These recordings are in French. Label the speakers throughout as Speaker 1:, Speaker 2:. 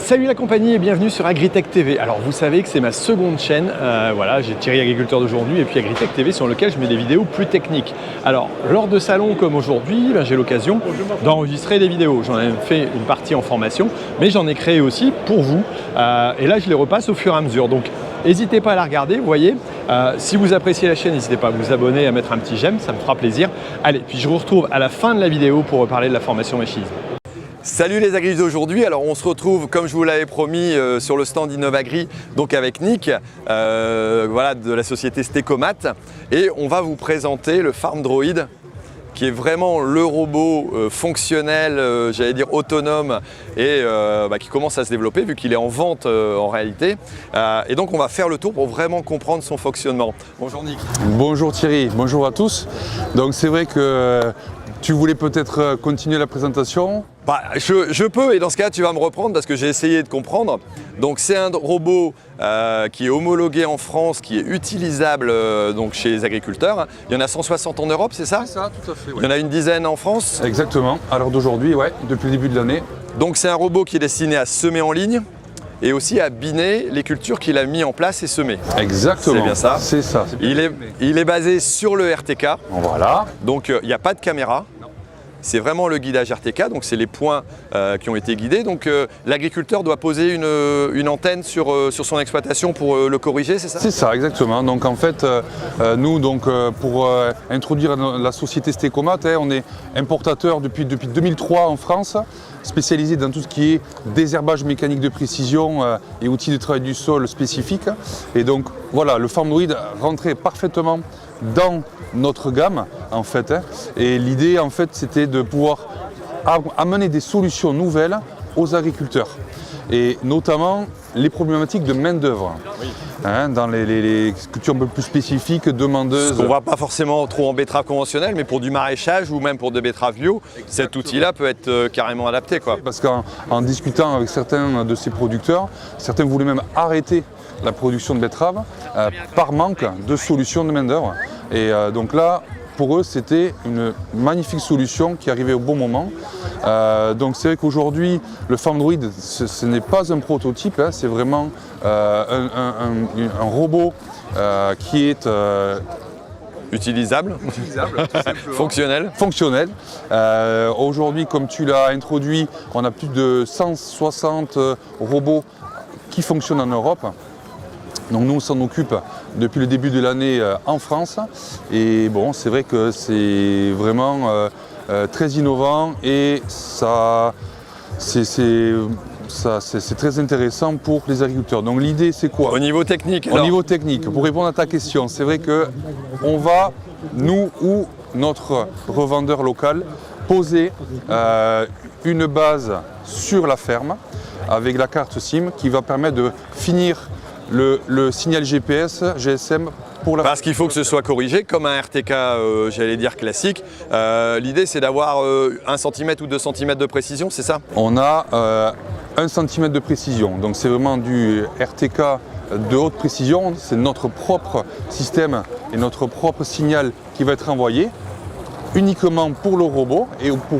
Speaker 1: Salut la compagnie et bienvenue sur Agritech TV. Alors vous savez que c'est ma seconde chaîne, voilà, j'ai Thierry Agriculteur d'aujourd'hui et puis Agritech TV sur lequel je mets des vidéos plus techniques. Alors lors de salons comme aujourd'hui, j'ai l'occasion d'enregistrer des vidéos. J'en ai fait une partie en formation, mais j'en ai créé aussi pour vous. Et là je les repasse au fur et à mesure. Donc n'hésitez pas à la regarder, vous voyez. Si vous appréciez la chaîne, n'hésitez pas à vous abonner et à mettre un petit j'aime, ça me fera plaisir. Allez, puis je vous retrouve à la fin de la vidéo pour reparler de la formation machinisme.
Speaker 2: Salut les agriculteurs d'aujourd'hui, alors on se retrouve comme je vous l'avais promis sur le stand Innovagri, donc avec Nick voilà, de la société Stecomat, et on va vous présenter le Farm Droid qui est vraiment le robot fonctionnel, j'allais dire autonome et qui commence à se développer vu qu'il est en vente en réalité. Et donc on va faire le tour pour vraiment comprendre son fonctionnement. Bonjour Nick.
Speaker 3: Bonjour Thierry, bonjour à tous. Donc c'est vrai que tu voulais peut-être continuer la présentation?
Speaker 2: Je peux, et dans ce cas tu vas me reprendre parce que j'ai essayé de comprendre. Donc c'est un robot qui est homologué en France, qui est utilisable donc chez les agriculteurs. Il y en a 160 en Europe, c'est ça?
Speaker 3: C'est ça, tout à fait. Ouais.
Speaker 2: Il y en a une dizaine en France?
Speaker 3: Exactement, à l'heure d'aujourd'hui, ouais, depuis le début de l'année.
Speaker 2: Donc c'est un robot qui est destiné à semer en ligne et aussi à biner les cultures qu'il a mis en place et semées.
Speaker 3: Exactement.
Speaker 2: C'est bien ça.
Speaker 3: C'est ça.
Speaker 2: Il est basé sur le RTK.
Speaker 3: Voilà.
Speaker 2: Donc il n'y a pas de caméra. C'est vraiment le guidage RTK, donc c'est les points qui ont été guidés. Donc l'agriculteur doit poser une antenne sur son exploitation pour le corriger, c'est ça? C'est
Speaker 3: ça, exactement. Donc en fait, nous, pour introduire la société Stecomat, on est importateur depuis 2003 en France, spécialisé dans tout ce qui est désherbage mécanique de précision et outils de travail du sol spécifiques. Et donc voilà, le Farm Droid rentrait parfaitement dans notre gamme en fait, et l'idée en fait c'était de pouvoir amener des solutions nouvelles aux agriculteurs et notamment les problématiques de main d'œuvre. Oui. Dans les cultures un peu plus spécifiques, demandeuses.
Speaker 2: On ne voit pas forcément trop en betterave conventionnelle, mais pour du maraîchage ou même pour des betteraves bio, cet outil-là peut être carrément adapté, quoi.
Speaker 3: Parce qu'en discutant avec certains de ces producteurs, certains voulaient même arrêter la production de betteraves par manque de solutions de main d'œuvre. Et donc là, pour eux, c'était une magnifique solution qui arrivait au bon moment. Donc c'est vrai qu'aujourd'hui, le Farm Droid, ce n'est pas un prototype, c'est vraiment un robot qui est
Speaker 2: utilisable, fonctionnel.
Speaker 3: Aujourd'hui, comme tu l'as introduit, on a plus de 160 robots qui fonctionnent en Europe. Donc nous on s'en occupe depuis le début de l'année en France et bon c'est vrai que c'est vraiment très innovant et c'est très intéressant pour les agriculteurs. Donc l'idée c'est quoi?
Speaker 2: Au niveau technique
Speaker 3: alors? Au niveau technique, pour répondre à ta question, c'est vrai qu'on va, nous ou notre revendeur local, poser une base sur la ferme avec la carte SIM qui va permettre de finir le signal GPS, GSM pour la...
Speaker 2: Parce qu'il faut que ce soit corrigé comme un RTK, j'allais dire classique. L'idée c'est d'avoir 1 cm ou 2 cm de précision, c'est ça?
Speaker 3: On a 1 cm de précision, donc c'est vraiment du RTK de haute précision. C'est notre propre système et notre propre signal qui va être envoyé uniquement pour le robot. Et pour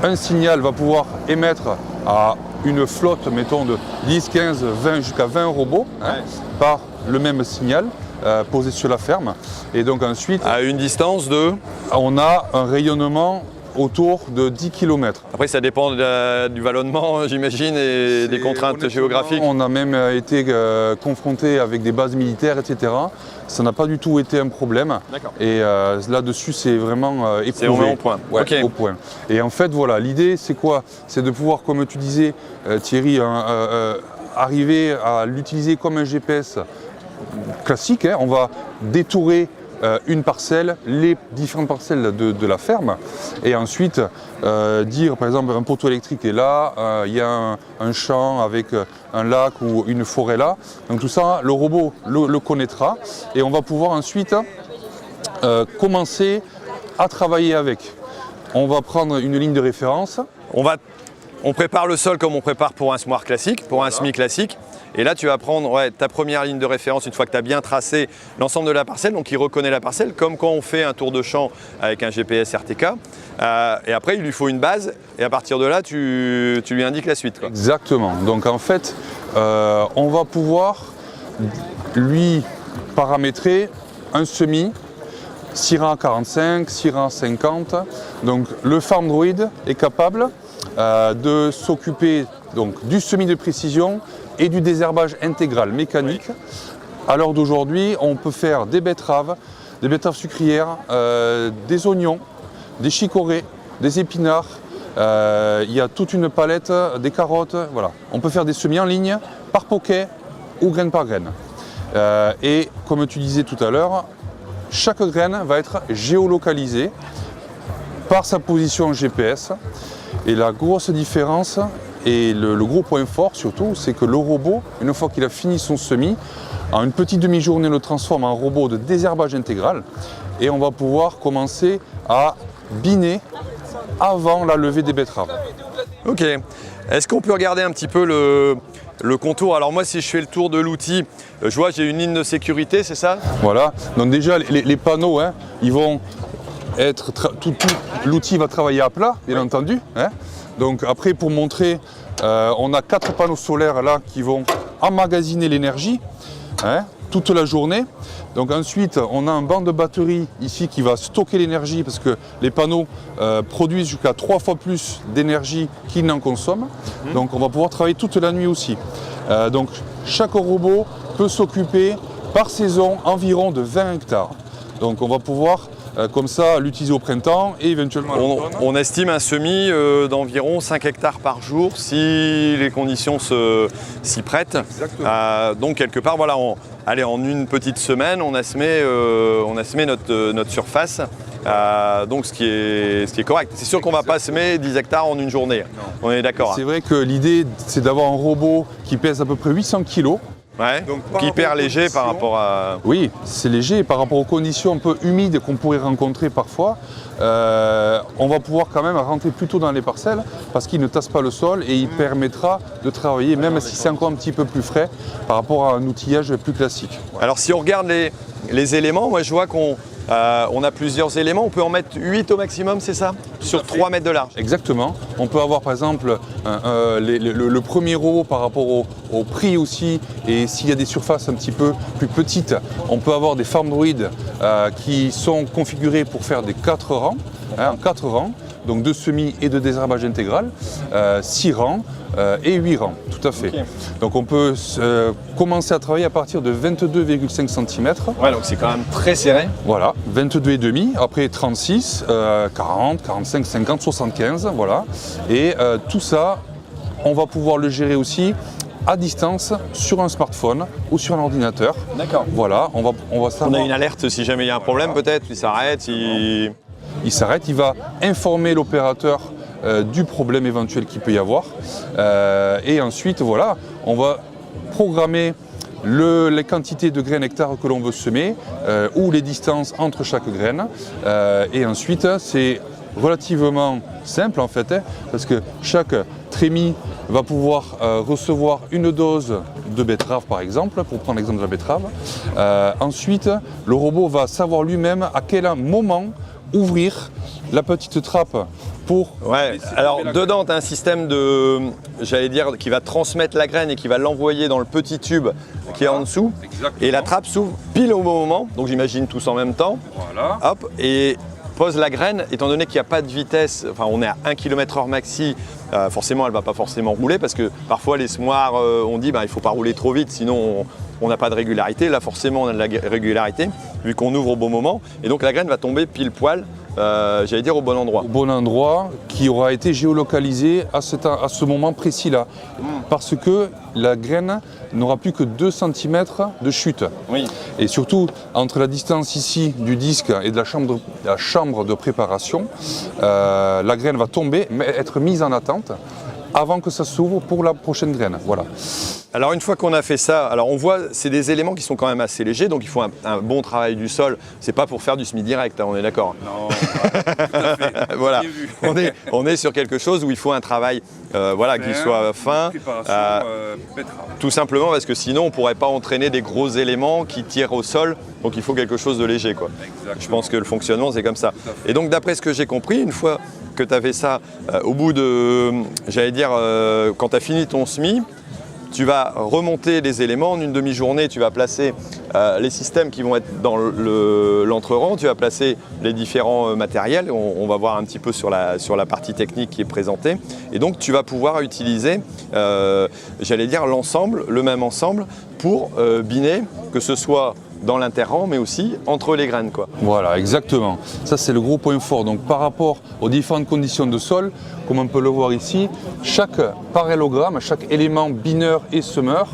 Speaker 3: un signal va pouvoir émettre à une flotte, mettons, de 10, 15, 20, jusqu'à 20 robots par le même signal posé sur la ferme. Et donc ensuite...
Speaker 2: À une distance de...
Speaker 3: On a un rayonnement autour de 10 km.
Speaker 2: Après ça dépend du vallonnement j'imagine et des contraintes géographiques.
Speaker 3: On a même été confronté avec des bases militaires, etc. Ça n'a pas du tout été un problème. Et là-dessus c'est vraiment éprouvé.
Speaker 2: C'est vraiment au point.
Speaker 3: Ouais, okay. Au point. Et en fait voilà, l'idée c'est quoi? C'est de pouvoir, comme tu disais Thierry, arriver à l'utiliser comme un GPS classique. On va détourer une parcelle, les différentes parcelles de la ferme et ensuite dire par exemple un poteau électrique est là, il y a un champ avec un lac ou une forêt là, donc tout ça le robot le connaîtra et on va pouvoir ensuite commencer à travailler avec. On va prendre une ligne de référence.
Speaker 2: On va on prépare le sol comme on prépare pour un semoir classique, pour un semis classique. Et là, tu vas prendre ta première ligne de référence une fois que tu as bien tracé l'ensemble de la parcelle. Donc, il reconnaît la parcelle comme quand on fait un tour de champ avec un GPS RTK. Et après, il lui faut une base. Et à partir de là, tu lui indiques la suite, quoi.
Speaker 3: Exactement. Donc, en fait, on va pouvoir lui paramétrer un semis 6 rangs à 45, 6 rangs à 50. Donc, le Farm Droid est capable de s'occuper donc du semis de précision et du désherbage intégral mécanique. À l'heure d'aujourd'hui, on peut faire des betteraves sucrières, des oignons, des chicorées, des épinards. Il y a toute une palette, des carottes. Voilà. On peut faire des semis en ligne, par poquet ou graine par graine. Et comme tu disais tout à l'heure, chaque graine va être géolocalisée par sa position GPS. Et la grosse différence et le gros point fort surtout, c'est que le robot, une fois qu'il a fini son semis, en une petite demi-journée, le transforme en robot de désherbage intégral et on va pouvoir commencer à biner avant la levée des betteraves.
Speaker 2: Ok. Est-ce qu'on peut regarder un petit peu le contour? Alors moi, si je fais le tour de l'outil, je vois j'ai une ligne de sécurité, c'est ça?
Speaker 3: Voilà. Donc déjà, les panneaux, hein, ils vont être l'outil va travailler à plat, bien entendu. Hein. Donc après, pour montrer, on a 4 panneaux solaires là qui vont emmagasiner l'énergie toute la journée. Donc ensuite, on a un banc de batterie ici qui va stocker l'énergie parce que les panneaux produisent jusqu'à 3 fois plus d'énergie qu'ils n'en consomment. Donc on va pouvoir travailler toute la nuit aussi. Donc chaque robot peut s'occuper par saison environ de 20 hectares. Donc on va pouvoir comme ça l'utiliser au printemps et éventuellement à l'automne.
Speaker 2: On estime un semis d'environ 5 hectares par jour si les conditions s'y prêtent. Donc quelque part, voilà, en une petite semaine, on a semé notre surface. Donc ce qui est correct. C'est sûr qu'on ne va pas semer 10 hectares en une journée. Non. On est d'accord.
Speaker 3: C'est vrai que l'idée, c'est d'avoir un robot qui pèse à peu près 800 kg.
Speaker 2: Ouais, donc hyper léger par rapport à...
Speaker 3: Oui, c'est léger par rapport aux conditions un peu humides qu'on pourrait rencontrer parfois. On va pouvoir quand même rentrer plus tôt dans les parcelles parce qu'il ne tasse pas le sol et il permettra de travailler même si c'est encore un petit peu plus frais par rapport à un outillage plus classique.
Speaker 2: Alors si on regarde les éléments, moi je vois qu'on a plusieurs éléments, on peut en mettre 8 au maximum, c'est ça? Sur 3 mètres de large.
Speaker 3: Exactement. On peut avoir par exemple le premier robot par rapport au prix aussi, et s'il y a des surfaces un petit peu plus petites, on peut avoir des Farm Droid qui sont configurés pour faire des 4 rangs, en 4 rangs, donc de semis et de désherbage intégral, 6 rangs et 8 rangs, tout à fait. Okay. Donc on peut commencer à travailler à partir de 22,5 cm.
Speaker 2: Ouais, donc c'est quand même très serré.
Speaker 3: Voilà, 22,5, après 36, 40, 45, 50, 75, voilà. Et tout ça, on va pouvoir le gérer aussi à distance sur un smartphone ou sur un ordinateur.
Speaker 2: D'accord.
Speaker 3: Voilà, on va savoir.
Speaker 2: On a une alerte si jamais il y a un problème, peut-être, il s'arrête.
Speaker 3: Il s'arrête, il va informer l'opérateur du problème éventuel qu'il peut y avoir. Et ensuite, voilà, on va programmer les quantités de graines hectares que l'on veut semer ou les distances entre chaque graine. Et ensuite, c'est relativement simple en fait, parce que chaque trémie va pouvoir recevoir une dose de betterave par exemple, pour prendre l'exemple de la betterave. Ensuite, le robot va savoir lui-même à quel moment ouvrir la petite trappe pour...
Speaker 2: Ouais, alors dedans, tu as un système qui va transmettre la graine et qui va l'envoyer dans le petit tube qui est en dessous.
Speaker 3: Exactement.
Speaker 2: Et la trappe s'ouvre pile au bon moment, donc j'imagine tous en même temps.
Speaker 3: Voilà.
Speaker 2: Hop, et pose la graine, étant donné qu'il n'y a pas de vitesse, enfin on est à 1 km/h maxi, forcément elle ne va pas forcément rouler parce que parfois les semoirs, on dit il ne faut pas rouler trop vite sinon on n'a pas de régularité. Là forcément on a de la régularité vu qu'on ouvre au bon moment et donc la graine va tomber pile poil, j'allais dire au bon endroit.
Speaker 3: Au bon endroit qui aura été géolocalisé à ce moment précis là. Parce que la graine n'aura plus que 2 cm de chute.
Speaker 2: Oui.
Speaker 3: Et surtout, entre la distance ici du disque et de la chambre de préparation, la graine va tomber, mais être mise en attente. avant que ça s'ouvre pour la prochaine graine. Voilà.
Speaker 2: Alors une fois qu'on a fait ça, alors on voit c'est des éléments qui sont quand même assez légers, donc il faut un bon travail du sol. C'est pas pour faire du semi direct, hein, on est d'accord.
Speaker 3: Non, tout à fait.
Speaker 2: Voilà, on est sur quelque chose où il faut un travail qui soit fin. Tout simplement parce que sinon on pourrait pas entraîner des gros éléments qui tirent au sol, donc il faut quelque chose de léger, quoi. Je pense que le fonctionnement c'est comme ça. Et donc d'après ce que j'ai compris, une fois que tu as fait ça, au bout de, quand tu as fini ton semis, tu vas remonter les éléments en une demi-journée, tu vas placer les systèmes qui vont être dans l'entrerang, tu vas placer les différents matériels, on va voir un petit peu sur la partie technique qui est présentée, et donc tu vas pouvoir utiliser, l'ensemble, le même ensemble pour biner, que ce soit dans l'interrang, mais aussi entre les graines, quoi.
Speaker 3: Voilà, exactement. Ça, c'est le gros point fort. Donc, par rapport aux différentes conditions de sol, comme on peut le voir ici, chaque parallélogramme, chaque élément bineur et semeur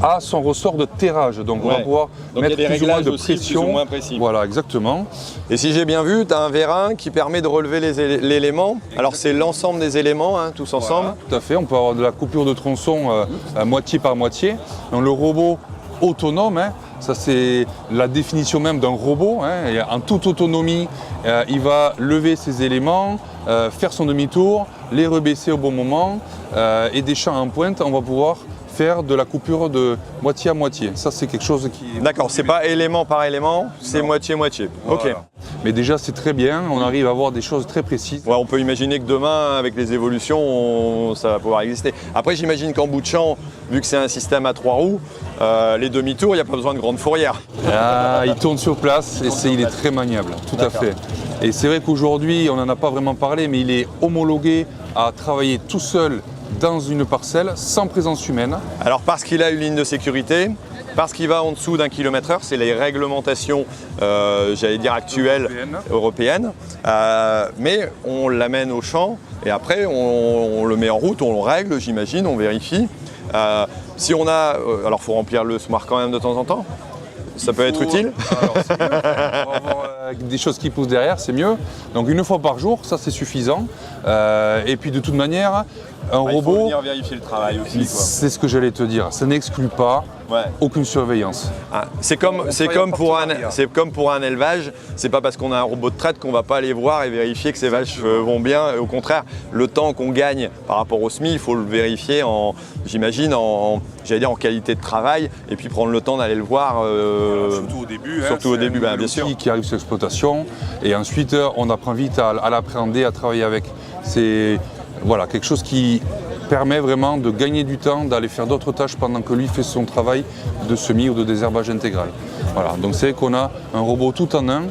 Speaker 3: a son ressort de terrage. Donc, on va pouvoir mettre plus ou moins de pression.
Speaker 2: Plus ou moins précis.
Speaker 3: Voilà, exactement.
Speaker 2: Et si j'ai bien vu, tu as un vérin qui permet de relever l'élément. Alors, c'est l'ensemble des éléments, hein, tous ensemble.
Speaker 3: Tout à fait. On peut avoir de la coupure de tronçon moitié par moitié. Donc, le robot autonome, hein, ça c'est la définition même d'un robot, hein. En toute autonomie, il va lever ses éléments, faire son demi-tour, les rebaisser au bon moment, et des champs en pointe, on va pouvoir faire de la coupure de moitié à moitié. Ça c'est quelque chose qui...
Speaker 2: D'accord, c'est pas élément par élément, c'est moitié-moitié.
Speaker 3: Voilà.
Speaker 2: Ok.
Speaker 3: Mais déjà c'est très bien, on arrive à avoir des choses très précises.
Speaker 2: Ouais, on peut imaginer que demain, avec les évolutions, ça va pouvoir exister. Après, j'imagine qu'en bout de champ, vu que c'est un système à 3 roues, les demi-tours, il n'y a pas besoin de grande fourrière.
Speaker 3: Ah, il tourne sur place et il est très maniable, tout à fait. Et c'est vrai qu'aujourd'hui, on n'en a pas vraiment parlé, mais il est homologué à travailler tout seul dans une parcelle, sans présence humaine.
Speaker 2: Alors parce qu'il a une ligne de sécurité, parce qu'il va en dessous d'1 km/h, c'est les réglementations, actuelles européennes. Mais on l'amène au champ et après on le met en route, on le règle, j'imagine, on vérifie. Si on a, alors faut remplir le smart quand même de temps en temps. Ça peut être utile.
Speaker 3: Alors, c'est mieux. On va avoir des choses qui poussent derrière, c'est mieux. Donc une fois par jour, ça c'est suffisant. Et puis de toute manière, un robot,
Speaker 2: il faut venir vérifier le travail aussi.
Speaker 3: C'est ce que j'allais te dire. Ça n'exclut pas aucune surveillance.
Speaker 2: Ah, c'est comme pour un élevage. C'est pas parce qu'on a un robot de traite qu'on va pas aller voir et vérifier que ces vaches vont bien. Au contraire, le temps qu'on gagne par rapport au SMI, il faut le vérifier en qualité de travail et puis prendre le temps d'aller le voir.
Speaker 3: Surtout au début.
Speaker 2: Surtout au début, bien sûr.
Speaker 3: Qui arrive sur l'exploitation et ensuite on apprend vite à l'appréhender, à travailler avec. C'est quelque chose qui permet vraiment de gagner du temps, d'aller faire d'autres tâches pendant que lui fait son travail de semis ou de désherbage intégral. Voilà, donc c'est qu'on a un robot tout en un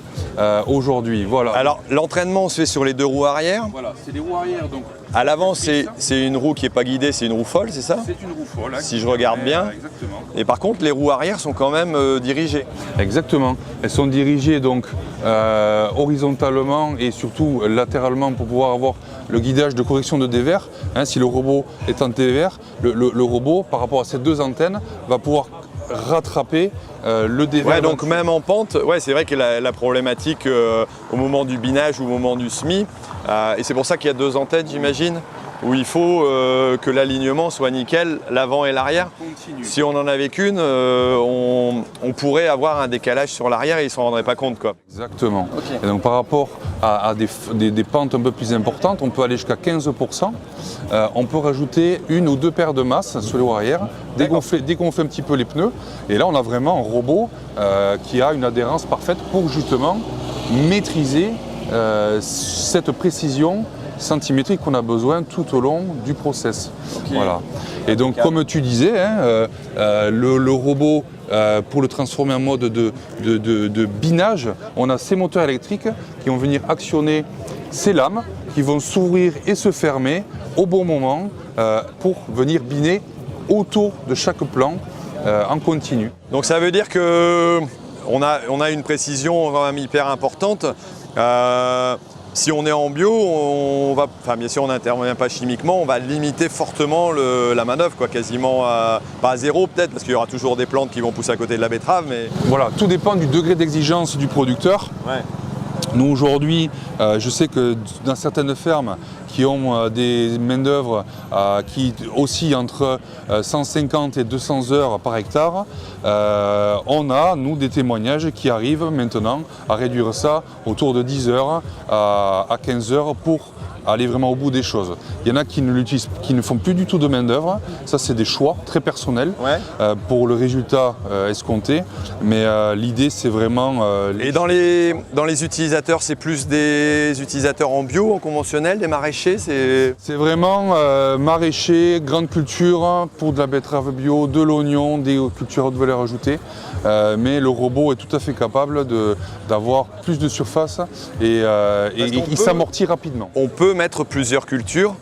Speaker 3: aujourd'hui. Voilà.
Speaker 2: Alors l'entraînement se fait sur les 2 roues arrière.
Speaker 3: Voilà, c'est les roues arrière. Donc,
Speaker 2: à l'avant, c'est une roue qui n'est pas guidée, c'est une roue folle, c'est ça?
Speaker 3: C'est une roue folle. Hein,
Speaker 2: si je regarde bien.
Speaker 3: Exactement.
Speaker 2: Et par contre, les roues arrière sont quand même dirigées.
Speaker 3: Exactement. Elles sont dirigées donc horizontalement et surtout latéralement pour pouvoir avoir le guidage de correction de dévers. Hein, si le robot est en dévers, le robot, par rapport à ces 2 antennes, va pouvoir rattraper le dévers.
Speaker 2: Ouais, donc même en pente, c'est vrai que la problématique au moment du binage ou au moment du semis, et c'est pour ça qu'il y a 2 antennes, j'imagine, où il faut que l'alignement soit nickel, l'avant et l'arrière. Si on n'en avait qu'une, on pourrait avoir un décalage sur l'arrière et ils ne s'en rendraient pas compte, quoi.
Speaker 3: Exactement. Okay. Et donc par rapport à des pentes un peu plus importantes, on peut aller jusqu'à 15%. On peut rajouter 1 ou 2 paires de masses sur les roues arrière, dès qu'on fait un petit peu les pneus. Et là, on a vraiment un robot qui a une adhérence parfaite pour justement maîtriser cette précision centimétrique qu'on a besoin tout au long du process. Okay. Voilà. Et donc, comme tu disais, le robot, pour le transformer en mode de binage, on a ces moteurs électriques qui vont venir actionner ces lames, qui vont s'ouvrir et se fermer au bon moment pour venir biner autour de chaque plan en continu.
Speaker 2: Donc ça veut dire qu'on a une précision quand même hyper importante. Si on est en bio, bien sûr on n'intervient pas chimiquement, on va limiter fortement la manœuvre, quasiment pas à 0 peut-être, parce qu'il y aura toujours des plantes qui vont pousser à côté de la betterave. Mais...
Speaker 3: Voilà, tout dépend du degré d'exigence du producteur.
Speaker 2: Ouais.
Speaker 3: Nous aujourd'hui, je sais que dans certaines fermes qui ont des main-d'œuvre qui oscillent entre 150 et 200 heures par hectare, on a, nous, des témoignages qui arrivent maintenant à réduire ça autour de 10 heures à 15 heures pour aller vraiment au bout des choses. Il y en a qui ne font plus du tout de main-d'œuvre. Ça, c'est des choix très personnels pour le résultat escompté. Mais l'idée, c'est vraiment.
Speaker 2: Et dans les utilisateurs, c'est plus des utilisateurs en bio, en conventionnel, des maraîchers
Speaker 3: C'est vraiment maraîchers, grande culture, pour de la betterave bio, de l'oignon, des cultures à haute valeur ajoutée. Mais le robot est tout à fait capable d'avoir plus de surface et il s'amortit rapidement.
Speaker 2: On peut mettre plusieurs cultures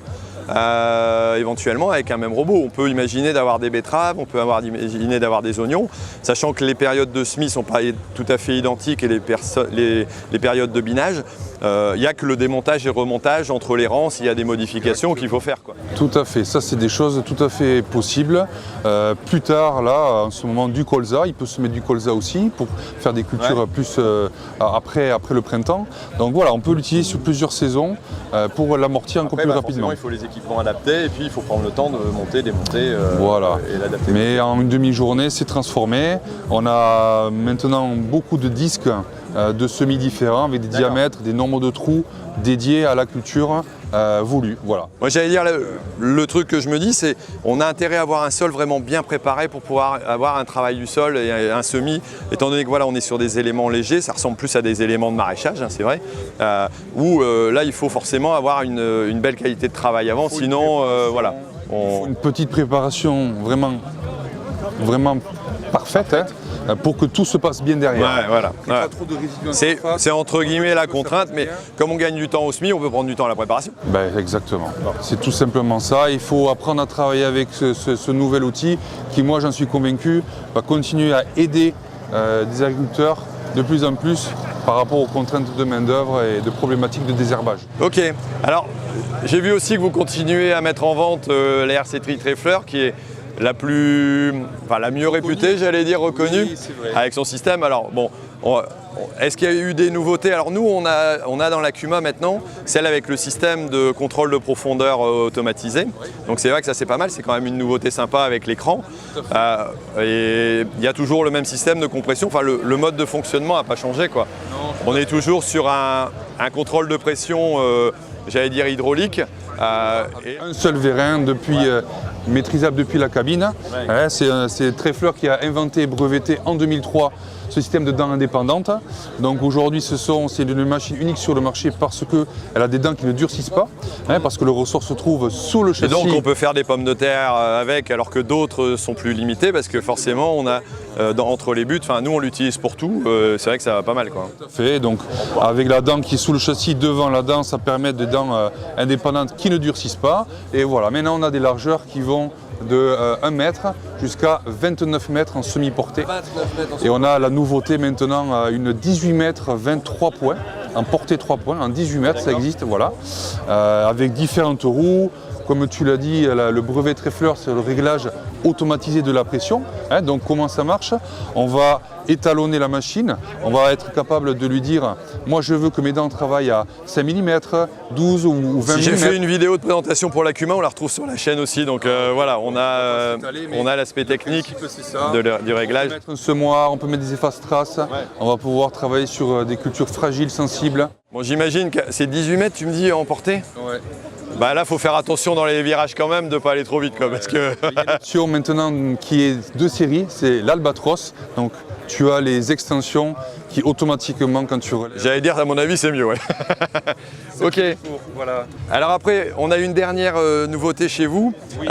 Speaker 2: éventuellement avec un même robot. On peut imaginer d'avoir des betteraves, on peut imaginer d'avoir des oignons, sachant que les périodes de semis ne sont pas tout à fait identiques et les périodes de binage. Il n'y a que le démontage et remontage entre les rangs s'il y a des modifications qu'il faut faire, quoi.
Speaker 3: Tout à fait, ça c'est des choses tout à fait possibles. Plus tard, là, en ce moment, du colza, il peut se mettre du colza aussi pour faire des cultures plus après le printemps. Donc voilà, on peut l'utiliser sur plusieurs saisons pour l'amortir encore plus rapidement.
Speaker 2: Il faut les équipements adaptés et puis il faut prendre le temps de monter, démonter et l'adapter.
Speaker 3: Mais en une demi-journée, c'est transformé. On a maintenant beaucoup de disques de semis différents avec des diamètres, des nombres de trous dédiés à la culture voulue. Voilà.
Speaker 2: Moi j'allais dire, le truc que je me dis, c'est on a intérêt à avoir un sol vraiment bien préparé pour pouvoir avoir un travail du sol et un semis, étant donné que voilà, on est sur des éléments légers, ça ressemble plus à des éléments de maraîchage, hein, c'est vrai, où là il faut forcément avoir une belle qualité de travail avant, sinon voilà.
Speaker 3: Il faut une petite préparation vraiment parfaite, hein, pour que tout se passe bien derrière.
Speaker 2: Ouais, voilà. C'est entre guillemets la contrainte, mais comme on gagne du temps au semis, on peut prendre du temps à la préparation.
Speaker 3: Ben, exactement. C'est tout simplement ça. Il faut apprendre à travailler avec ce nouvel outil qui, moi, j'en suis convaincu, va continuer à aider des agriculteurs de plus en plus par rapport aux contraintes de main-d'œuvre et de problématiques de désherbage.
Speaker 2: Ok. Alors, j'ai vu aussi que vous continuez à mettre en vente la RC Trifleur qui est la mieux réputée, j'allais dire, reconnue, oui, avec son système. Alors bon, est-ce qu'il y a eu des nouveautés? Alors nous, on a dans la Cuma maintenant celle avec le système de contrôle de profondeur automatisé. Oui. Donc c'est vrai que ça c'est pas mal, c'est quand même une nouveauté sympa avec l'écran. Et il y a toujours le même système de compression, enfin le mode de fonctionnement n'a pas changé, quoi. Non, on est toujours sur un contrôle de pression, j'allais dire hydraulique.
Speaker 3: Un seul vérin maîtrisable depuis la cabine. Ouais. C'est Trifleur qui a inventé et breveté en 2003 ce système de dents indépendantes. Donc aujourd'hui, c'est une machine unique sur le marché parce qu'elle a des dents qui ne durcissent pas, hein, parce que le ressort se trouve sous le châssis.
Speaker 2: Et donc on peut faire des pommes de terre avec, alors que d'autres sont plus limitées, parce que forcément on a entre les buts, nous on l'utilise pour tout, c'est vrai que ça va pas mal, quoi.
Speaker 3: Tout à fait, donc avec la dent qui est sous le châssis devant la dent, ça permet des dents indépendantes qui ne durcissent pas. Et voilà, maintenant on a des largeurs qui vont de 1 mètre jusqu'à 29 mètres en semi-portée. Et on a la nouveauté maintenant, une 18 mètres 23 points, en portée 3 points, en 18 mètres, ça existe, voilà, avec différentes roues. Comme tu l'as dit, le brevet Trifleur, c'est le réglage automatisé de la pression. Hein, donc comment ça marche? On va étalonner la machine, on va être capable de lui dire moi je veux que mes dents travaillent à 5 mm, 12 ou 20 mm.
Speaker 2: J'ai fait une vidéo de présentation pour la Cuma, on la retrouve sur la chaîne aussi, donc voilà, on a l'aspect technique du réglage.
Speaker 3: On peut mettre un semoir, on peut mettre des efface-traces, on va pouvoir travailler sur des cultures fragiles, sensibles.
Speaker 2: Bon, j'imagine que c'est 18 mètres, tu me dis, en portée?
Speaker 3: Ouais.
Speaker 2: Bah là, il faut faire attention dans les virages quand même, de ne pas aller trop vite, quoi, parce que...
Speaker 3: Il y a une option maintenant qui est de série, c'est l'Albatros. Donc tu as les extensions qui automatiquement, quand tu relèves...
Speaker 2: J'allais dire, à mon avis, c'est mieux, ouais. Ok.
Speaker 3: Voilà.
Speaker 2: Alors après, on a une dernière nouveauté chez vous. Oui.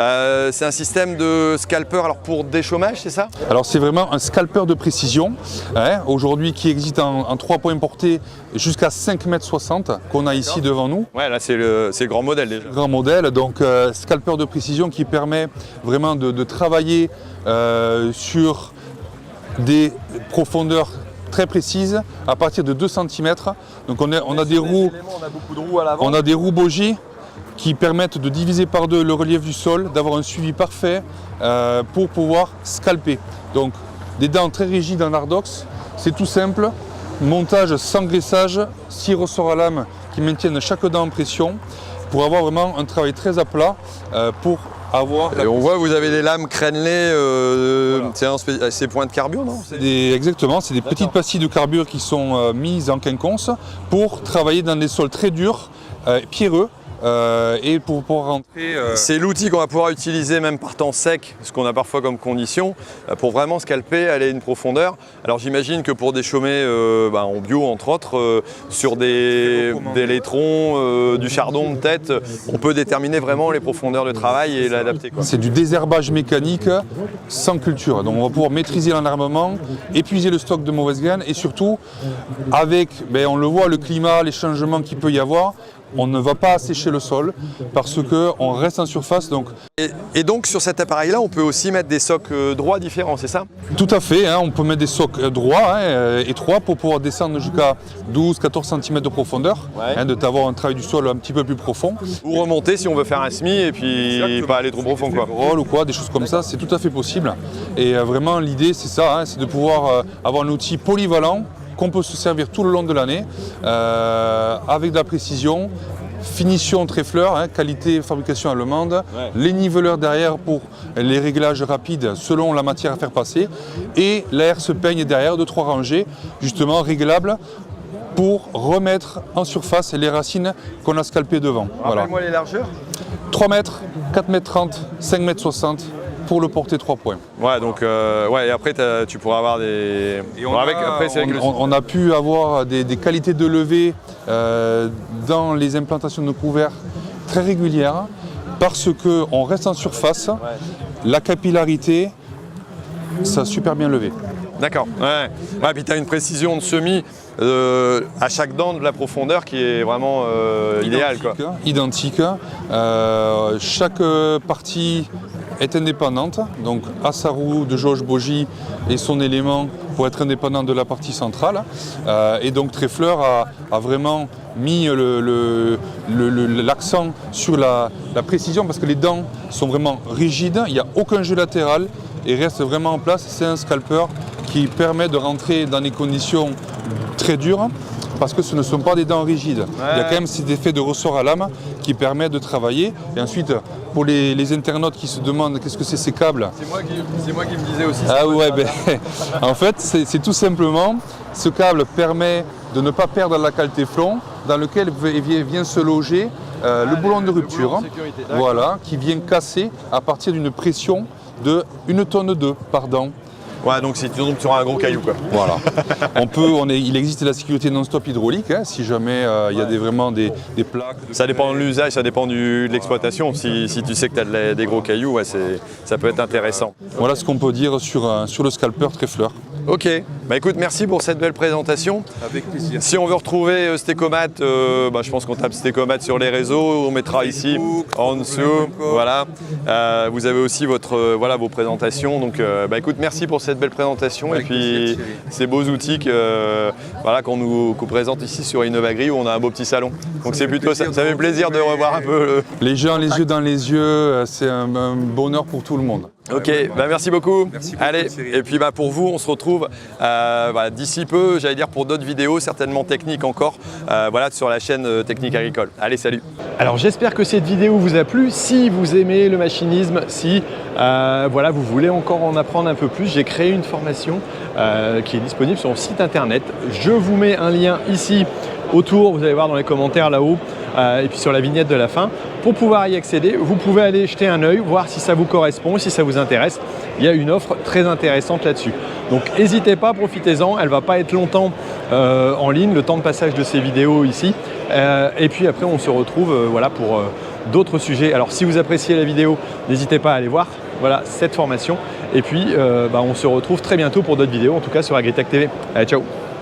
Speaker 2: C'est un système de scalper pour déchômage, c'est ça? Alors
Speaker 3: c'est vraiment un scalper de précision, hein, aujourd'hui qui existe en 3 points portés jusqu'à 5,60 m qu'on a ici devant nous.
Speaker 2: Ouais, là c'est le grand modèle déjà.
Speaker 3: Grand modèle, donc scalper de précision qui permet vraiment de travailler sur des profondeurs très précises à partir de 2 cm. Donc on a des roues,
Speaker 2: on a beaucoup de roues à l'avant.
Speaker 3: On a des roues bogies qui permettent de diviser par 2 le relief du sol, d'avoir un suivi parfait pour pouvoir scalper. Donc des dents très rigides en Ardox, c'est tout simple. Montage sans graissage, 6 ressorts à lame qui maintiennent chaque dent en pression. pour avoir vraiment un travail très à plat pour avoir...
Speaker 2: Et on voit, vous avez des lames crénelées, voilà. C'est points de carbure, non?
Speaker 3: Exactement, c'est des petites pastilles de carbure qui sont mises en quinconce pour travailler dans des sols très durs, pierreux, et pour pouvoir rentrer...
Speaker 2: C'est l'outil qu'on va pouvoir utiliser même par temps sec, ce qu'on a parfois comme condition, pour vraiment scalper, aller à une profondeur. Alors j'imagine que pour déchaumer en bio, entre autres, sur des laitrons, du chardon peut-être, on peut déterminer vraiment les profondeurs de travail et l'adapter.
Speaker 3: C'est du désherbage mécanique sans culture. Donc on va pouvoir maîtriser l'enherbement, épuiser le stock de mauvaises graines et surtout, avec, on le voit, le climat, les changements qu'il peut y avoir, on ne va pas assécher le sol parce qu'on reste en surface. Donc...
Speaker 2: Et donc sur cet appareil-là, on peut aussi mettre des socs droits différents, c'est ça?
Speaker 3: Tout à fait, on peut mettre des socs droits, étroits, pour pouvoir descendre jusqu'à 12-14 cm de profondeur, d'avoir un travail du sol un petit peu plus profond.
Speaker 2: Ou remonter si on veut faire un semis et puis exactement, pas aller trop profond.
Speaker 3: Roll ou quoi, des choses comme ça, c'est tout à fait possible. Et vraiment l'idée c'est ça, c'est de pouvoir avoir un outil polyvalent qu'on peut se servir tout le long de l'année, avec de la précision, finition tréfleur, qualité fabrication allemande, les niveleurs derrière pour les réglages rapides selon la matière à faire passer, et l'air se peigne derrière de 3 rangées, justement réglables pour remettre en surface les racines qu'on a scalpées devant.
Speaker 2: Rappelle-moi les largeurs.
Speaker 3: 3 mètres, 4 mètres 30, 5 mètres 60. Pour le porter 3 points.
Speaker 2: Ouais, donc et après tu pourras avoir des...
Speaker 3: On a pu avoir des qualités de levée dans les implantations de couverts très régulières parce qu'on reste en surface, la capillarité, ça a super bien levé.
Speaker 2: D'accord, puis tu as une précision de semis à chaque dent de la profondeur qui est vraiment idéale.
Speaker 3: Identique. Chaque partie est indépendante, donc à sa roue de jauge bogie et son élément pour être indépendant de la partie centrale. Et donc Tréfleur a vraiment mis l'accent sur la précision parce que les dents sont vraiment rigides, il n'y a aucun jeu latéral et reste vraiment en place. C'est un scalper qui permet de rentrer dans des conditions très dures parce que ce ne sont pas des dents rigides. Il y a quand même cet effet de ressort à lame qui permet de travailler. Et ensuite, pour les internautes qui se demandent qu'est-ce que c'est ces câbles.
Speaker 2: C'est moi qui me disais aussi ça.
Speaker 3: En fait, c'est tout simplement, ce câble permet de ne pas perdre la cale Téflon dans lequel vient se loger le boulon de rupture, qui vient casser à partir d'une pression de 1,2 tonnes par dent.
Speaker 2: Ouais, donc c'est sur un gros caillou quoi.
Speaker 3: Voilà. Il existe la sécurité non-stop hydraulique, si jamais il y a vraiment des plaques.
Speaker 2: Ça dépend de l'usage, ça dépend de l'exploitation. Si tu sais que tu as des gros cailloux, ça peut être intéressant.
Speaker 3: Voilà ce qu'on peut dire sur le scalper Tréfleur.
Speaker 2: Ok, écoute, merci pour cette belle présentation.
Speaker 3: Avec plaisir.
Speaker 2: Si on veut retrouver Stecomat, je pense qu'on tape Stecomat sur les réseaux, on mettra ici en dessous. Voilà. Vous avez aussi vos présentations. Donc écoute, merci pour cette belle présentation avec et puis ces beaux outils qu'on nous présente ici sur Innovagri où on a un beau petit salon. Donc c'est plutôt ça fait plaisir de revoir un peu
Speaker 3: les gens les yeux dans les yeux, c'est un bonheur pour tout le monde.
Speaker 2: Ok, merci beaucoup. Allez, et puis pour vous, on se retrouve d'ici peu, j'allais dire pour d'autres vidéos, certainement techniques encore, sur la chaîne Technique Agricole. Allez, salut. Alors j'espère que cette vidéo vous a plu. Si vous aimez le machinisme, si vous voulez encore en apprendre un peu plus, j'ai créé une formation qui est disponible sur mon site internet. Je vous mets un lien ici autour, vous allez voir dans les commentaires là-haut, et puis sur la vignette de la fin. Pour pouvoir y accéder, vous pouvez aller jeter un œil, voir si ça vous correspond, si ça vous intéresse. Il y a une offre très intéressante là-dessus. Donc n'hésitez pas, profitez-en, elle ne va pas être longtemps en ligne, le temps de passage de ces vidéos ici. Et puis après, on se retrouve pour d'autres sujets. Alors si vous appréciez la vidéo, n'hésitez pas à aller voir cette formation. Et puis on se retrouve très bientôt pour d'autres vidéos, en tout cas sur Agritech TV. Allez, ciao!